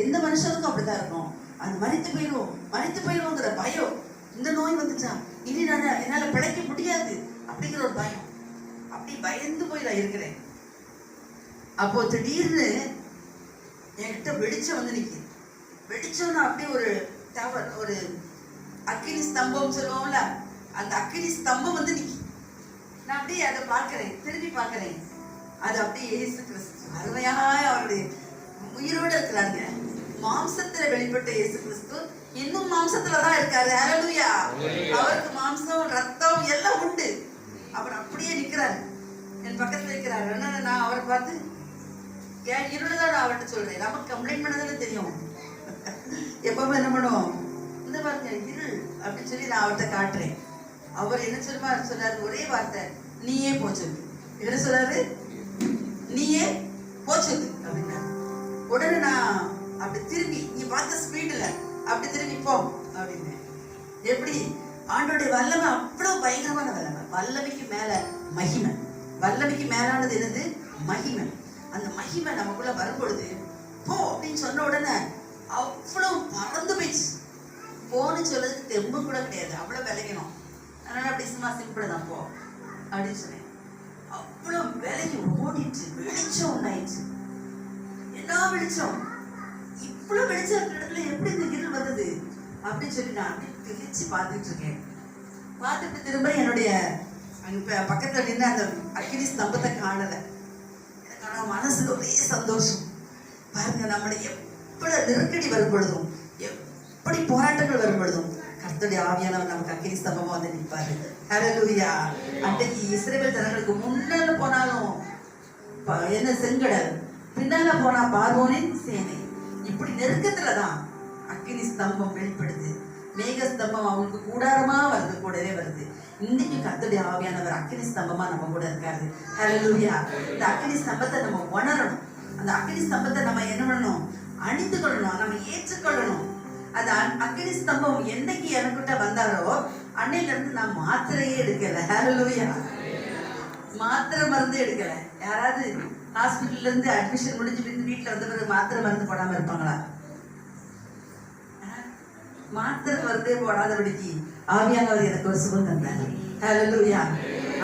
எந்த மனுஷனுக்கும் அப்படிதான் இருக்கும். அது மறித்து போயிடுவோங்கிற பயம். இந்த நோய் வந்துச்சா இனி நான் என்னால பிழைக்க முடியாது அப்படிங்கிற ஒரு பயம். அப்படி பயந்து போய் நான் இருக்கிறேன். அப்போ திடீர்னு என்கிட்ட வெளிச்சம் வந்து நிக்குது. வெளிச்சம்னா அப்படியே ஒரு டவர், ஒரு அக்கினி ஸ்தம்பம் சொல்லுவோம்ல, அந்த அக்கினி ஸ்தம்பம் வந்து நிக்கி. நான் அப்படியே அதை பார்க்கிறேன், திரும்பி பார்க்கிறேன். அது அப்படியே இயேசு கிறிஸ்து அருமையாக அவருடைய உயிரோடு இருக்கிறாங்க. மாம்சத்துல வெளிப்பட்ட இயேசு கிறிஸ்து இன்னும் மாம்சத்துலதான் இருக்காரு. ஹல்லேலூயா. அவருக்கு மாம்சம் ரத்தம் எல்லாம் உண்டு. அவர் அப்படியே நிக்கிறாரு, என் பக்கத்துல இருக்கிறாரு. நான் அவரை பார்த்து ஏன் இருளதான் அவர்கிட்ட சொல்றேன். நமக்கு கம்ப்ளைண்ட் பண்ணதானே தெரியும். எப்பவுமே என்ன பண்ணுவோம், இந்த பாருங்க இருள் அப்படின்னு சொல்லி நான் அவர்கிட்ட காட்டுறேன். அவர் என்ன சொன்னாரு, ஒரே வார்த்தை, நீயே போச்சது. என்ன சொல்றாரு, நீயே போச்சது அப்படின்னா. உடனே நான் அப்படி திரும்பி, நீ பார்த்த ஸ்பீடுல அப்படி திரும்பி போ அப்படின்னு. எப்படி ஆண்டோடைய வல்லமை அவ்வளவு பயங்கரமான வல்லமை. வல்லமைக்கு மேல மகிமை. வல்லமைக்கு மேலானது என்னது, மகிமை. அந்த மகிமை நமக்குள்ள வரும்பொழுது போ அப்படின்னு சொன்ன உடனே அவ்வளவு பறந்து போயிடுச்சு. போன்னு சொல்றதுக்கு தெம்பு கூட கிடையாது, அவ்வளவு விளையணும். அதனால அப்படி சும்மா சிம்பிள் தான் போ அப்படின்னு சொன்னேன். அவ்வளவு விலகி ஓடிச்சு. வெளிச்சம் உண்டாயிடுச்சு. என்ன வெளிச்சம், இவ்வளவு வெளிச்சம் இருக்கிற இடத்துல எப்படி இந்த இருள் வந்தது அப்படின்னு சொல்லி நான் அப்படி திகச்சு பார்த்துட்டு இருக்கேன். பார்த்துட்டு திரும்ப என்னுடைய பக்கத்துல நின்று அந்த அக்கினி ஸ்தம்பத்தை காணல. எனக்கு மனசுல ஒரே சந்தோஷம். பாருங்க, நம்மளை எவ்வளவு நெருக்கடி வரும் பொழுதும், எப்படி போராட்டங்கள் வரும் பொழுதும் கர்த்தருடைய ஆவியானவர் நமக்கு அக்கினி ஸ்தம்பமா வந்து நிற்பாரு. ஹல்லேலூயா. அன்றைக்கு இஸ்ரவேல் ஜனங்களுக்கு முன்னால போனாலும் என்ன செங்கடல், பின்னால போனா பார்வோனின் சேனை. இப்படி நெருக்கத்துலதான் அக்கினி ஸ்தம்பம் வெளிப்படுது. மேக ஸ்தம்பம் அவங்களுக்கு கூடாரமா வருது, கூடவே வருது. இன்னைக்கு கர்த்தருடைய ஆவியானவர் அக்கினி ஸ்தம்பமா நம்ம கூட இருக்காரு. ஹல்லேலூயா. இந்த அக்கினி ஸ்தம்பத்தை நம்ம உணரணும். அந்த அக்கினி ஸ்தம்பத்தை நம்ம என்ன பண்ணணும், அணிந்து கொள்ளணும், நம்ம ஏற்றுக்கொள்ளணும். அந்த அக்கினி ஸ்தம்பம் என்னைக்கு எனக்கிட்ட வந்தாரோ அன்னையில இருந்து நான் மாத்திரையே எடுக்கல. ஹல்லேலூயா. மாத்திரை மருந்து எடுக்கல. யாராவது ஹாஸ்பிட்டல்ல இருந்து அட்மிஷன் முடிஞ்சு வீட்டுல வந்த பிறகு மாத்திரை மருந்து போடாம இருப்பாங்களா? மாத்திரை மருந்தே போடாதபடிக்கு ஆவியானவர் எனக்கு ஒரு சுகம் தந்தார். ஹல்லேலூயா.